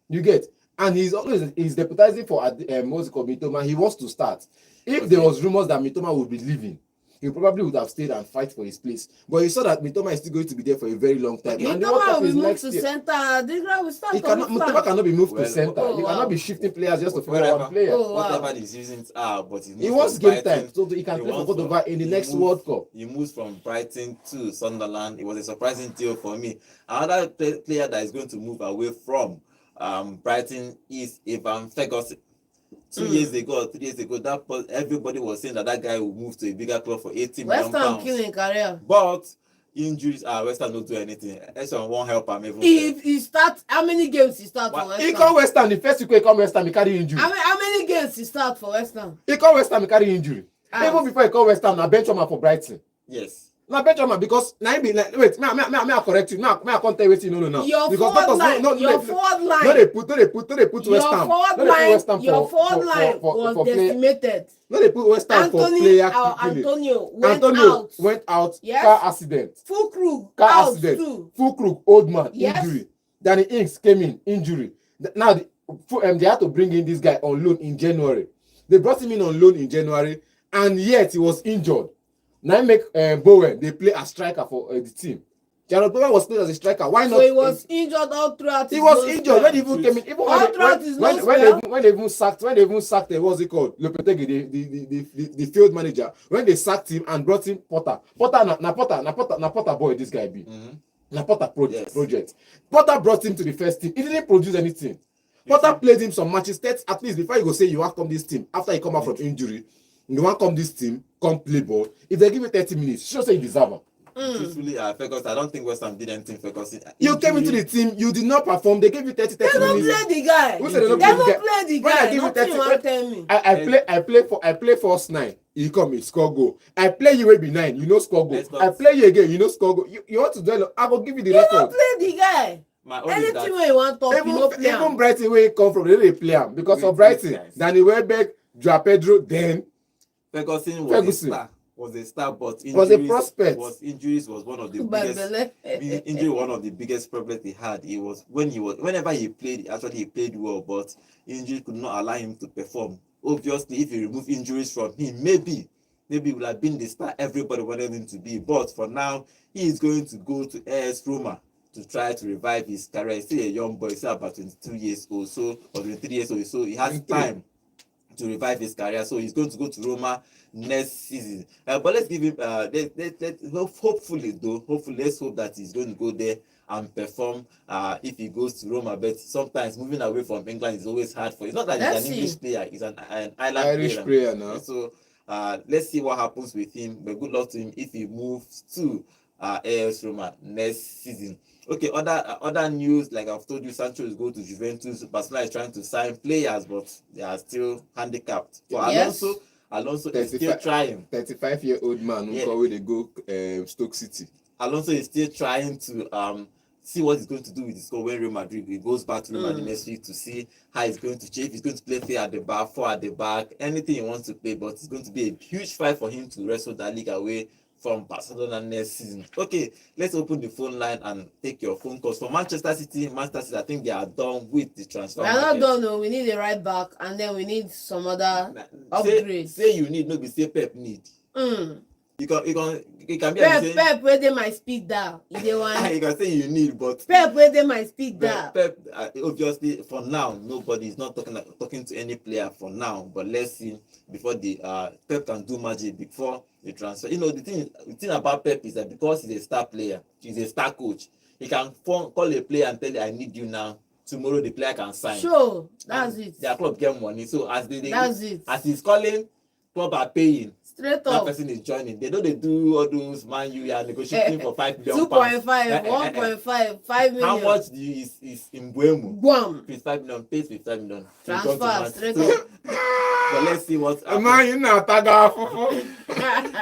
You get? And he's deputizing for what's it called, Mitoma. He wants to start. If there was rumors that Mitoma would be leaving, he probably would have stayed and fight for his place. But he saw that Mitoma is still going to be there for a very long time. And Mitoma will be moved to center. Adingra will start. Mitoma cannot be moved to center. You cannot be shifting players just to figure one player. Whatever he's using, but he wants game time, so he can play for Kudus in the next World Cup. He moves from Brighton to Sunderland. It was a surprising deal for me. Another player that is going to move away from Brighton is Evan Ferguson. 2 years ago, 3 years ago, everybody was saying that guy will move to a bigger club for 80 million pounds. West Ham killing career. But injuries, West Ham don't do anything. West Ham won't help him even. If he starts, how many games he start for West Ham? He come West Ham, the first week he come West Ham, he carry injury. How many games he start for West Ham? He come West Ham, he carry injury. Even before he come West Ham, na bench him for Brighton. Yes. Na bench him because na be like, wait, may I correct you? May I can't tell you no. Your because forward line, your forward line. No, they put West Ham. Your forward line was decimated. No, they put West Ham for player. Antonio went out. Yes. Car accident. Full crew car accident. Too. Full crew, old man, injury. Danny Ings came in, injury. Now they had to bring in this guy on loan in January. They brought him in on loan in January, and yet he was injured. Now make Bowen they play as striker for the team. Jared Bowen was playing as a striker. Why not? So he was injured all throughout. He was injured when he even came in. Even when they even sacked what's it called? Lopetegui, the field manager. When they sacked him and brought in Potter. Potter boy, this guy be. Potter project. Potter brought him to the first team. He didn't produce anything. Potter played him some matches. At least before you go say you want to come this team after he come out from injury. You want to come this team, come play ball. If they give you 30 minutes, sure say you deserve it. Truthfully, Ferguson, I don't think West Ham did anything for Ferguson. You came into the team, you did not perform. They gave you 30 minutes. They don't play the guy. Who said they don't play the guy? When I give you 30, I play first 9. You come, you score goal. I play you will be 9. You know score goal. I play you again. You know score goal. You want to do? I will give you the record. You don't play the guy. Anything where you want to talk, you don't play. Even Brighton where he come from, they don't play him because of Brighton. Danny Welbeck, Joao Pedro, then Ferguson was a star, but injuries was a prospect. Injuries was one of the Babele. biggest injury. One of the biggest problems he had. He was whenever he played. Actually, he played well, but injury could not allow him to perform. Obviously, if you remove injuries from him, maybe he would have been the star everybody wanted him to be. But for now, he is going to go to AS Roma to try to revive his career. He's still a young boy. He's still about 22 years old, or 23 years old. So he has time to revive his career. So he's going to go to Roma next season. But let's give him. Hopefully, let's hope that he's going to go there and perform. If he goes to Roma, but sometimes moving away from England is always hard for. It's not that he's an English player. He's an Irish player now. So let's see what happens with him. But good luck to him if he moves to AS Roma next season. Okay, other news, like I've told you, Sancho is going to Juventus. Barcelona is trying to sign players, but they are still handicapped. So Yes. Alonso is still trying. 35-year-old man who call they go Stoke City. Alonso is still trying to see what he's going to do with his score when Real Madrid. He goes back to Real Madrid next week to see how he's going to change. If he's going to play 3 at the back, 4 at the back, anything he wants to play. But it's going to be a huge fight for him to wrestle that league away from Barcelona next season. Okay, let's open the phone line and take your phone calls. For Manchester City, I think they are done with the transfer. We're not done, no. We need a right back, and then we need some other upgrades. Say you need, no be say Pep need. You can be Pep where they might speed down. If they want. You can say you need, but Pep where they might speed down. Pep obviously for now nobody is not talking to any player for now. But let's see before the Pep can do magic before the transfer. You know the thing about Pep is that because he's a star player, he's a star coach, he can call a player and tell you I need you now. Tomorrow the player can sign. Sure, that's it. Their club get money, so as as he's calling, club are paying. Straight that up. person is joining. They do all those Man U are negotiating for 5 million. 2.5, 1.5, 5 million. How much is in Buemo? Guam. Pays 5 million. Pays with 5 million. Transfer straight up. But let's see what happens. Man, you know,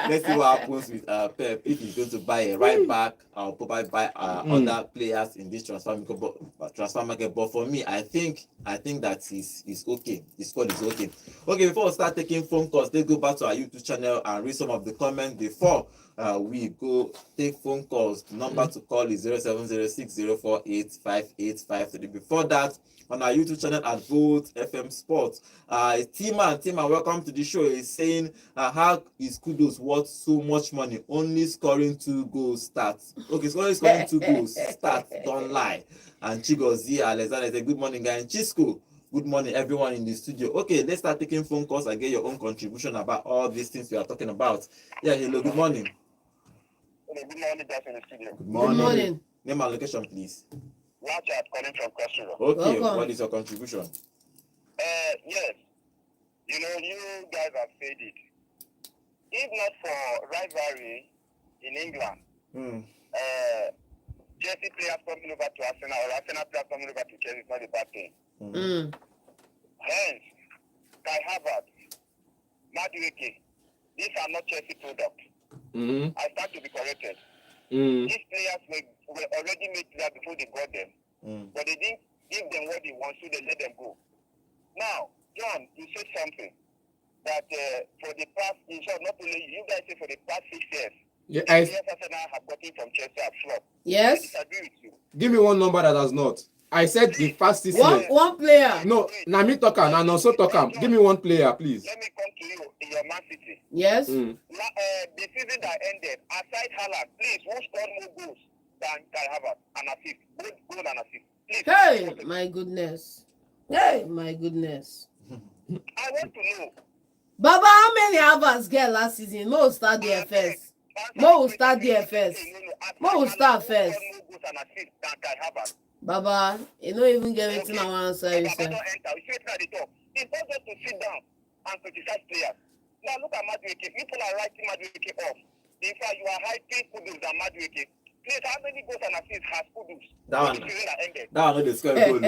Let's see what happens with Pep. If he's going to buy a right back, I'll probably buy other players in this transfer market. But for me, I think that is okay. The squad is okay. Okay, before we start taking phone calls, let's go back to our YouTube channel and read some of the comments before we go take phone calls. The number to call is 0706048585. Before that, on our YouTube channel at Vote FM Sports, Tima, welcome to the show. He's saying, how is Kudus worth so much money? Only scoring 2 goals starts. Okay, only scoring 2 goals starts. Don't lie. And Chigozie Alexander said, good morning, guys. Chisco, good morning, everyone in the studio. Okay, let's start taking phone calls and get your own contribution about all these things we are talking about. Yeah, hello, good morning. Hello, good morning, guys in the studio. Good morning. Good morning. Name and location, please. Richard calling from Cross River. Okay, Welcome. what is your contribution? Yes, you know, you guys have said it. If not for rivalry in England, Chelsea players coming over to Arsenal or Arsenal players coming over to Chelsea is not a bad thing. Hence, Kai Havertz, madueke, these are not Chelsea products. I stand to be corrected. These players were already made players before they got them, but they didn't give them what they want, so they let them go. Now, John, you said something that for the past, in short, not only you guys say for the past 6 years, Yeah, the players Arsenal have gotten from Chelsea have flopped. Yes. I disagree with you. give me one number that has not. I said the past 6 years. One player. No, na me talk am, and also talk am. Give me one player, please. Let me come to you in your Man City. Yes. The season that ended, aside Haaland, please, who scored more goals than Kai Havertz? An assist. Both goal and assist. Please. Hey, my goodness. Hey, my goodness. I want to know. Baba, how many Havertz get last season? Mo will start there first. Mo will start there first. Mo will start first. More goals and assists than Kai Havertz. Baba, you don't even get anything I want to say. Baba don't enter. We see it at the top. It's not just to sit down and criticize players. Now look at madueke. People are writing madueke off. In fact, you are hyping Kudus and madueke. Please, how many goals and assists has Kudus? That one. The season that ended. That one no dey score goal.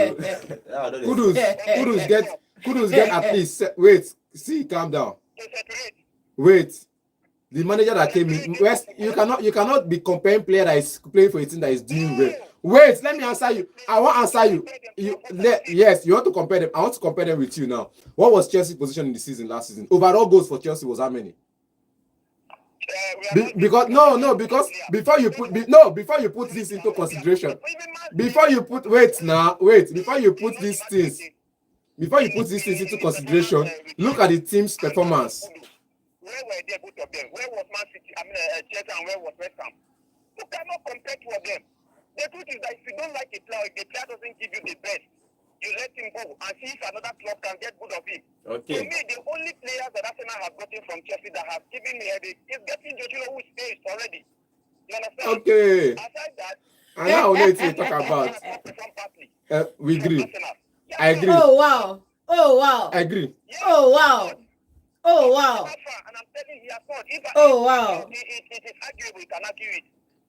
Kudus get at least. Wait, see, calm down. To separate. Wait. The manager that came in, you cannot be comparing player that is playing for a team that is doing well Wait, let me answer you. I want to answer you. Yes, you want to compare them. I want to compare them with you now. What was Chelsea's position in the season last season? Overall goals for Chelsea was how many? Because before you put this into consideration, before you put these things into consideration, look at the team's performance. Where were they, both of them? Where was Man City? Chelsea, and where was West Ham? You cannot compare two of them. The truth is that if you don't like a player, if the player doesn't give you the best, you let him go and see if another club can get good of him. Okay. For me, the only players that Arsenal have gotten from Chelsea that have given me headache is getting Jorginho, who is aged already. You understand? Okay. Aside that, And now we need to talk about. We agree. I agree. Oh wow. Oh wow. I agree. Oh wow. Oh wow. And I'm telling you, he has not. Oh wow. It is arguable, you can argue it.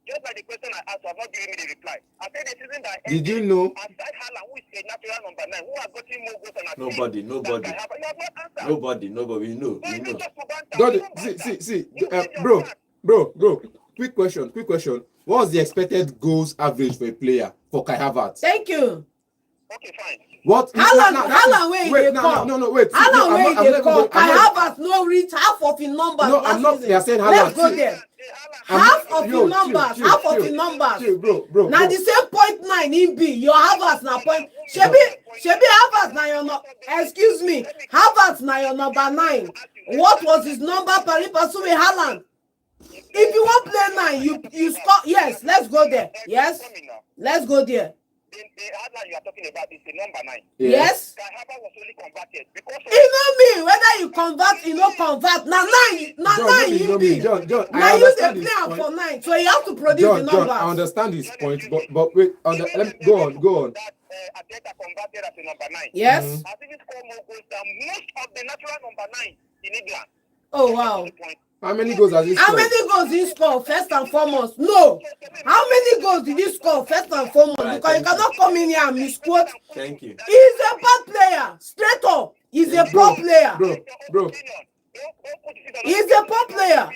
Just like the question I asked, you have not given me the reply. I said the season that did you know? Aside Haaland, who is a natural number 9, who has gotten more goals than Nobody. You have not answered. Nobody. We know. See, bro. Quick question. What was the expected goals average for a player for Kai Havertz? Thank you. Okay, fine. What? Haaland where they call? No, wait. Haaland where they call? Kai Havertz no reach half of the numbers. No, I'm not. They are saying Haaland. Let's go there. Half of the numbers. Bro. Now the same 0.9 in B. Your Havertz na point. Shebi Havertz na your no. Excuse me. Havertz na your number 9. What was his number pari pasu with Haaland? If you want play 9, you score. Yes, let's go there. Yes, let's go there. The Haaland you are talking about is the number 9. Yes. Kai Havertz was only converted because of You know me, whether you convert, you don't convert. Now 9 you be. John, now you the player for 9, so you have to produce the numbers. John, I understand his point, but wait, let me go on. That Ateta converted as a number 9. Yes. Has even scored more goals than most of the natural number 9 in England. Oh wow. How many goals has he scored? How many goals did he score first and foremost? No. How many goals did he score first and foremost? Because you cannot come in here and misquote. Thank you. He's a bad player. Straight up. He's a poor player. Bro. He's a poor player.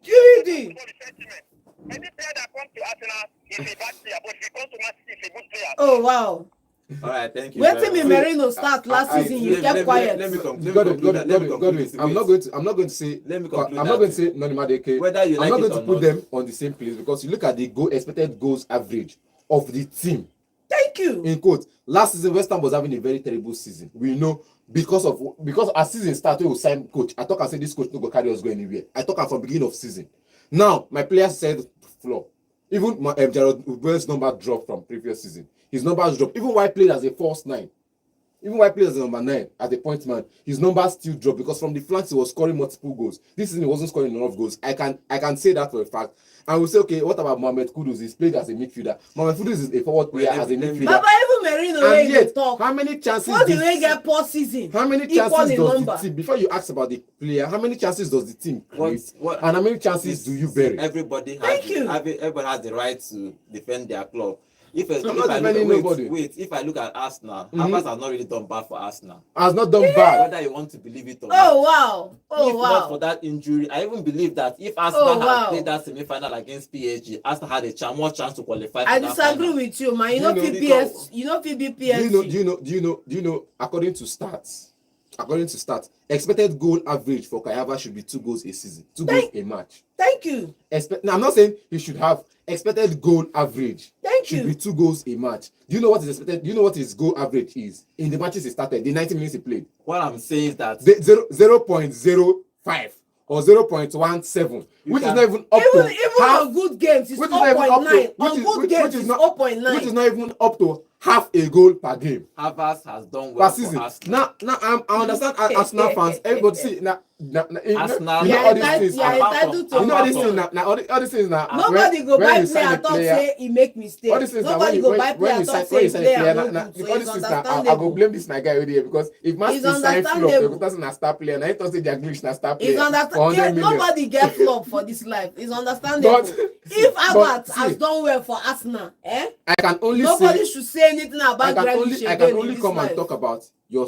QED. Any player that comes to Arsenal is a bad player, but if he comes to Man City, he's a good player. Oh wow. All right, thank you. Wait till me Merino start last season. You kept quiet. Let me conclude. I'm not going to say. Let me conclude. I'm not going to say madueke. Whether you I'm like not it going to or put not. them on the same place because you look at the expected goals average of the team. Thank you. In quote, last season West Ham was having a very terrible season. We know because as season started, we signed coach. I thought I said this coach no go carry us go anywhere. I thought from beginning of season. Now my players said flop. Even Jared Wells' number dropped from previous season. His numbers dropped. Even while played as a false 9. Even while played as a number 9 as a point man, his numbers still dropped because from the flanks he was scoring multiple goals. This season he wasn't scoring enough goals. I can say that for a fact. And we'll say, okay, what about Mohamed Kudus? He's played as a midfielder. Mohamed Kudus is a forward player as a midfielder. But even Merino And yet, talk. how many chances? What do they get poor season? How many chances does the team? Before you ask about the player, how many chances does the team create? And how many chances do you bury? Everybody Thank you. Everybody has the right to defend their club. If I look at Arsenal, Havertz has not really done bad for Arsenal. Has not done bad. Whether you want to believe it or not. Oh wow. If not for that injury, I even believe that if Arsenal had played that semi-final against PSG, Arsenal had a more chance to qualify. I disagree with you, man. You know PSG. Do you know? According to stats, expected goal average for Kai Havertz should be 2 goals a season, 2 goals a match. Thank you. Now, I'm not saying he should have expected goal average. Should be 2 goals a match. Do you know what is expected? Do you know what his goal average is in the matches he started, the 90 minutes he played? What I'm saying is that 0.05 or 0.17, which is not even up to half. On good games, it's 0.9. On good games, it's 0.9. Which is not even up to half a goal per game. Havertz has done well for Arsenal. Now I understand Arsenal fans. Everybody see Arsenal. all these things now. Nobody go buy player and talk say he make mistake. Nobody go buy player and talk say player no good. So it's understandable. I go blame this my guy over here because if Man City sign flop, the person na star player. Now he talk say their English na star player. It's understandable. Nobody get flop for this life. It's understandable. If Havertz has done well for Arsenal, I can only nobody should say anything about Grealish. I can only come and talk about your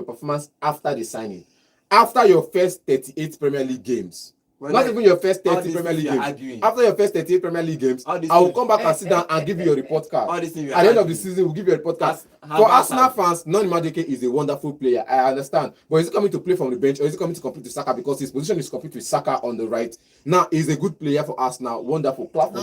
performance after the signing. After your first 38 Premier League games, Well, Not like, even your first all 30 these Premier things League we are games. arguing. After your first 38 Premier League games, All these I will things- come back and sit down and give you your report card. All these things we are At the end of the arguing. season, we'll give you a report card. For Havertz Arsenal has- fans, Madueke is a wonderful player. I understand. But is he coming to play from the bench or is he coming to compete with Saka because his position is compete with Saka on the right? Now, he's a good player for Arsenal. Wonderful. Clap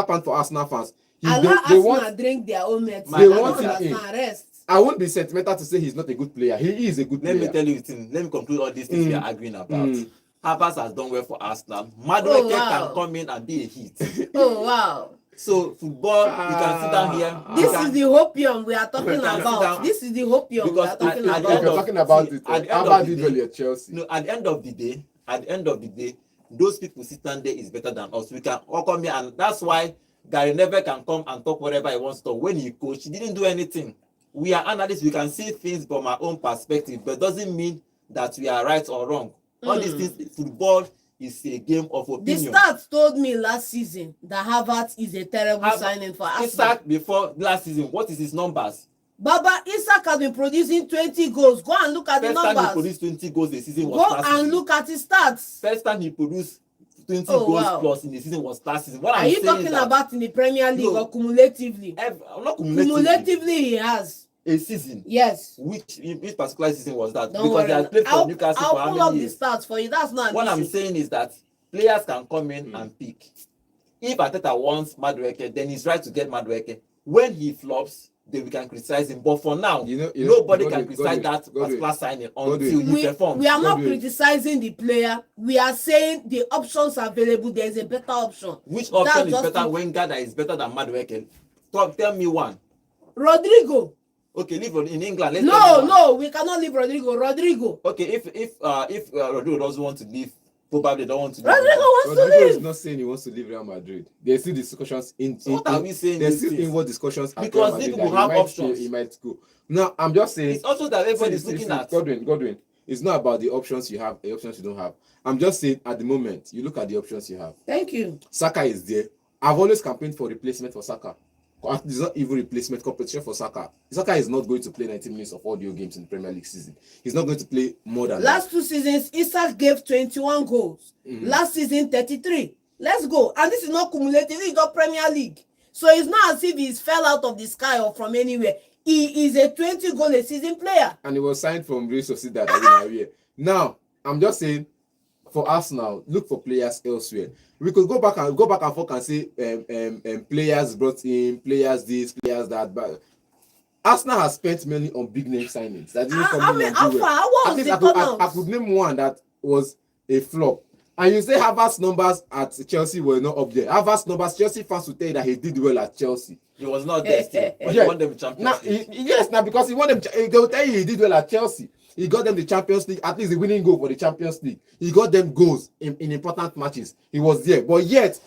hand for Arsenal fans. Allow Arsenal drink their own medicine. They want him in. Rest. I won't be sentimental to say he's not a good player. He is a good player. Let me tell you the thing. Let me conclude all these things we are arguing about. Havertz has done well for Arsenal. Madueke can come in and be a hit. Oh wow. So football, you can sit down here. This is the hopium we are talking about. This is the hopium we are talking If you're about. talking about it, Havertz did well at Chelsea. No, at the end of the day, those people sitting there is better than us. We can all come here, and that's why Gary Neville can come and talk whatever he wants to. When he coached, he didn't do anything. We are analysts. We can see things from our own perspective, but doesn't mean that we are right or wrong. All these things, football is a game of opinion. The stats told me last season that Havertz is a terrible signing for Arsenal. Isak before last season, what is his numbers? Baba, Isak has been producing 20 goals. Go and look at the numbers. First time he produced 20 goals the season was Go last and season. look at his stats. First time he produced 20 goals plus in the season was last season. What Are you talking about in the Premier League or cumulatively? Not Cumulatively, he has. A season. Yes. Which particular season was that? Don't because worry. they had played for Newcastle for how I'll pull up many the years? stats for you. That's not What an I'm issue. saying is that players can come in and pick. If Arteta wants Madueke, then he's right to get Madueke. When he flops, then we can criticize him. But for now, nobody can criticize that particular signing until he performs. We are not criticizing the player. We are saying the options available. There is a better option. Which option is better? Wenger that is better than Madueke? Tell me one. Rodrigo. Okay, leave in England. No, we cannot leave Rodrigo. Okay, if Rodrigo doesn't want to leave, probably don't want to leave. Rodrigo is not saying he wants to leave Real Madrid. There's still discussions what are we saying? There's still inward discussions because these people have options. He might go. Now I'm just saying it's also that everybody is looking at. Godwin. It's not about the options you have, the options you don't have. I'm just saying at the moment, you look at the options you have. Thank you. Saka is there. I've always campaigned for replacement for Saka. It's not even replacement, competition for Saka. Saka is not going to play 90 minutes of audio games in the Premier League season. He's not going to play more than last that. 2 seasons. Isak gave 21 goals. Last season 33. Let's go. And this is not cumulative. It's not Premier League. So it's not as if he's fell out of the sky or from anywhere. He is a 20 goal a season player. And he was signed from Real Sociedad. Now, I'm just saying, for Arsenal, look for players elsewhere. We could go back and forth and say players brought in, players this, players that. But Arsenal has spent money on big name signings. That didn't come in and do well. I could name one that was a flop. And you say Havertz's numbers at Chelsea were not up there. Havertz's numbers, Chelsea fans will tell you that he did well at Chelsea. He was not there still, but he won them Champions League. Yes, now because he won them, they will tell you he did well at Chelsea. He got them the Champions League, at least the winning goal for the Champions League. He got them goals in important matches. He was there. But yet,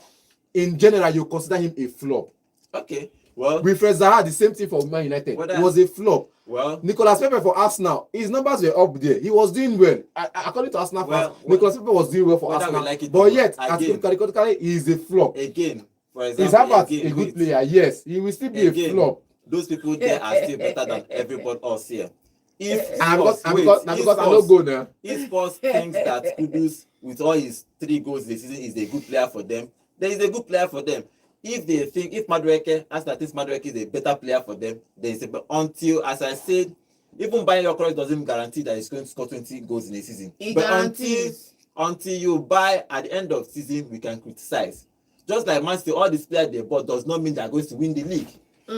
in general, you consider him a flop. Okay, well. With Zaha, the same thing for Man United. It was a flop. Well. Nicolas Pepe for Arsenal, his numbers were up there. He was doing well. According to Arsenal fans, Nicolas Pepe was doing well for Arsenal. But yet, categorically, he is a flop. Again, for example, is Havertz a good player? Yes. He will still be a flop. Those people there are still better than everybody else here. Because I'm not good now. If Spurs thinks that Kudus, with all his 3 goals this season, is a good player for them, then he's a good player for them. If they think, if Madueke, as that is Madueke is a better player for them, then it's but until, as I said, even buying GYOKERES doesn't guarantee that he's going to score 20 goals in a season. But until you buy at the end of the season, we can criticize. Just like Man City, all these players they bought does not mean they are going to win the league.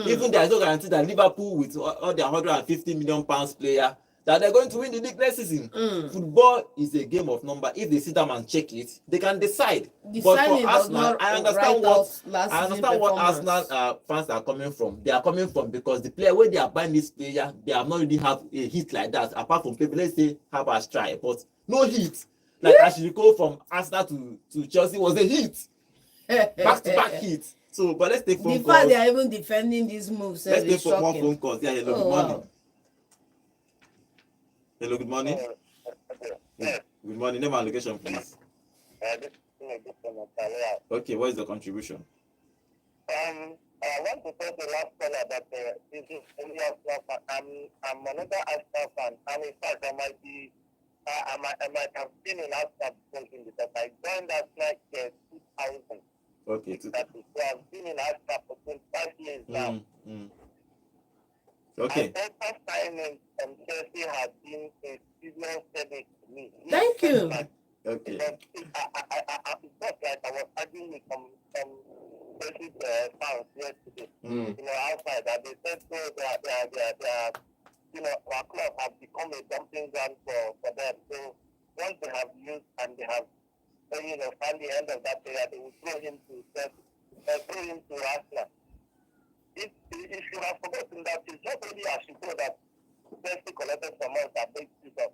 Even there is no guarantee that Liverpool, with all their 150 million pounds player, that they're going to win the league next season. Football is a game of number. If they sit down and check it, they can decide. But for Arsenal, I understand what Arsenal fans are coming from. They are coming from because the player, when they are buying this player, they have not really have a hit like that. Apart from people, let's say Havertz try, but no hit. Like Ashiko from Arsenal to Chelsea was a hit. Back-to-back hit. So, but let's take phone calls. The fact they are even defending these moves. Let's take more phone calls. Yeah, hello, good morning. Wow. Hello, good morning. Good morning. Name and location, please. Okay, what is the contribution? I want to tell the last caller that this is only I'm another Arsenal fan, and in fact, I might be I might have been in Arsenal something because I joined Arsenal in 2000. Okay. So I've been in Arsenal for 25 years now. Okay. And Pepper signing from Chelsea has been a serious headache to me. Thank you. Okay. Because I felt like I was arguing with some Chelsea fans yesterday. You know, outside, and they said so they you know, our club have become a dumping ground for them. So once they have used and they have, you know, found the end of that player, they will throw him to Arsenal. If you have forgotten that, it's not only as you know that Chelsea collected from us that makes it up.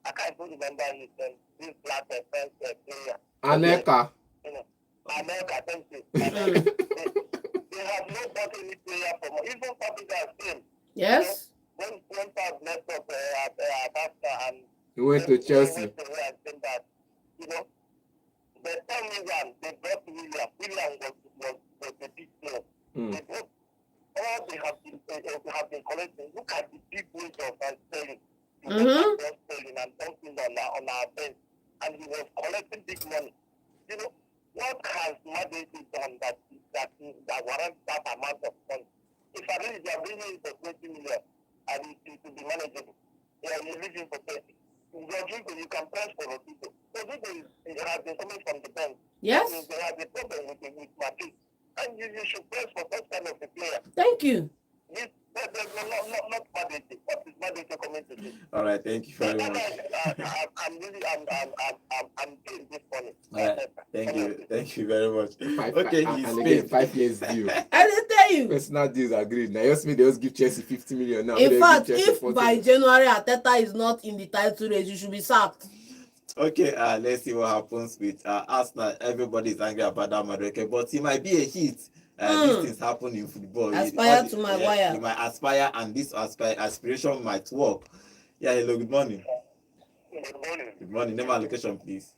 I can't even remember his name. This black French player. Aneka. You know, America, thank you. They have not bought any player from us. Even Fabregas came. Yes. You know, when Fab left up at Arsenal and He went to Chelsea. Went away and came back. You know, the time they brought William. William was a big player. They brought all they have been collecting. Look at the big wins of Sterling. Sterling and dumping on our bench, and he was collecting big money. You know, what has madueke done that warrants that amount of money? If I really they are bringing it for 20 million and it will be manageable, yeah, you're leaving for 30. Rodrigo, you can press for Rodrigo. Rodrigo has been coming from the bench. Yes. They have a problem with Madrid. And you should press for that kind of a player. Thank you. This, not madueke. What is madueke coming to do? All right. Thank you very much. I'm doing this for it. All right. Thank you very much. Okay, and again, 5 years deal. I didn't tell you. Personal deals agreed. Now, just me, they just give Chelsea 50 million now. In fact, if 40 by January Arteta is not in the title race, you should be sacked. Okay, let's see what happens with Arsenal. Everybody is angry about that madueke, but it might be a hit. These things happen in football. Aspire to my wire. You might aspire, and this aspiration might work. Yeah, hello, good morning. Good morning. Good morning. Name and location, please.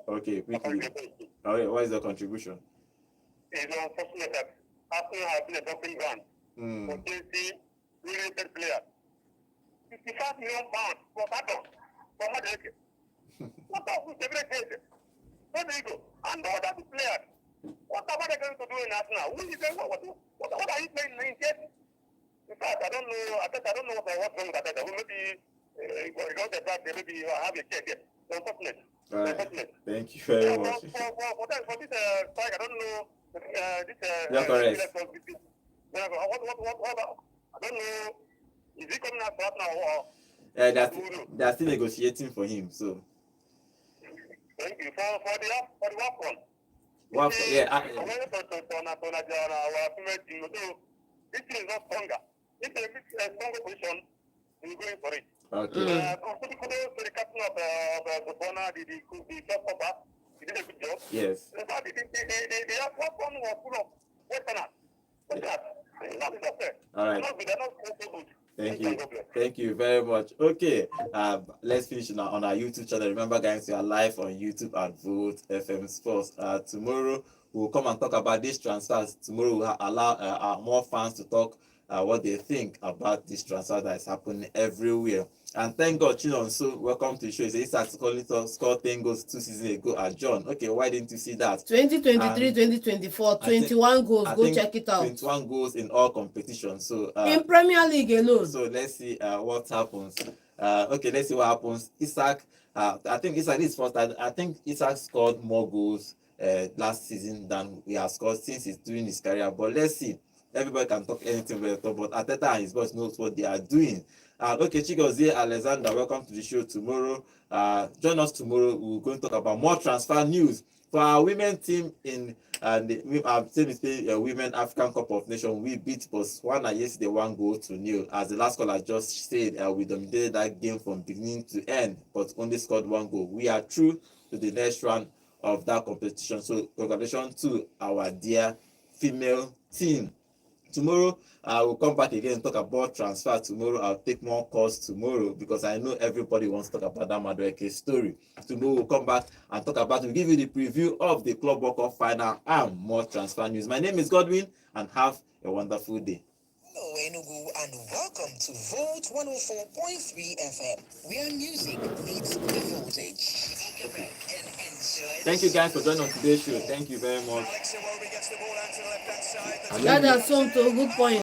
Okay, quickly. All right, what is your contribution? It's unfortunate that Arsenal has been a dumping ground for Chelsea related players. 55 million pounds for Bato, for madueke. What else is eberechi? Where do you go? And all that players. What are they going to do in Arsenal? What are you playing in Chelsea? In fact, I don't know what's wrong with that. Maybe because the fact they maybe have a check here. Unfortunate. All right. Thank you very much. For this strike, I don't know. GYOKERES. I don't know. Is he coming out right now or? They are still negotiating for him. So. Thank you for the WAFCON. Yeah. Our female team, this team is not stronger. If they reach a stronger position, we're going for it. Okay. Kudos to the captain of the Bona, the first stopper. He did a good job. Yes. In fact, the WAFCON was full of Westerners. What's that? All right. They're not so good. Thank you very much. Okay, let's finish on our YouTube channel. Remember, guys, we are live on YouTube at Vote FM Sports. Tomorrow we'll come and talk about these transfers. Tomorrow we'll allow more fans to talk what they think about this transfer that is happening everywhere. And thank God, Chinonso, welcome to the show. He started scored 10 goals 2 seasons ago at John. Okay, why didn't you see that? 2023-2024, 21 goals. Go check it out. 21 goals in all competitions. So in Premier League alone. So let's see what happens. Okay, let's see what happens. Isaac, I think Isaac is first. I think Isaac scored more goals last season than he has scored since he's doing his career. But let's see. Everybody can talk anything about it, but Arteta and his boss knows what they are doing. Okay, Chigozie Alexander, welcome to the show tomorrow. Join us tomorrow. We're going to talk about more transfer news for our women team in the Women African Cup of Nations. We beat Botswana yesterday 1-0. As the last caller just said, we dominated that game from beginning to end, but only scored 1 goal. We are through to the next round of that competition. So congratulations to our dear female team. Tomorrow, I will come back again and talk about transfer. Tomorrow, I'll take more calls tomorrow because I know everybody wants to talk about that madueke story. Tomorrow, we'll come back and talk about, we'll give you the preview of the Club World Cup final and more transfer news. My name is Godwin, and have a wonderful day. Enugu, and welcome to Volt 104.3 FM, where music meets the voltage. Thank you guys for joining on today's show. Thank you very much. That is some to a good point.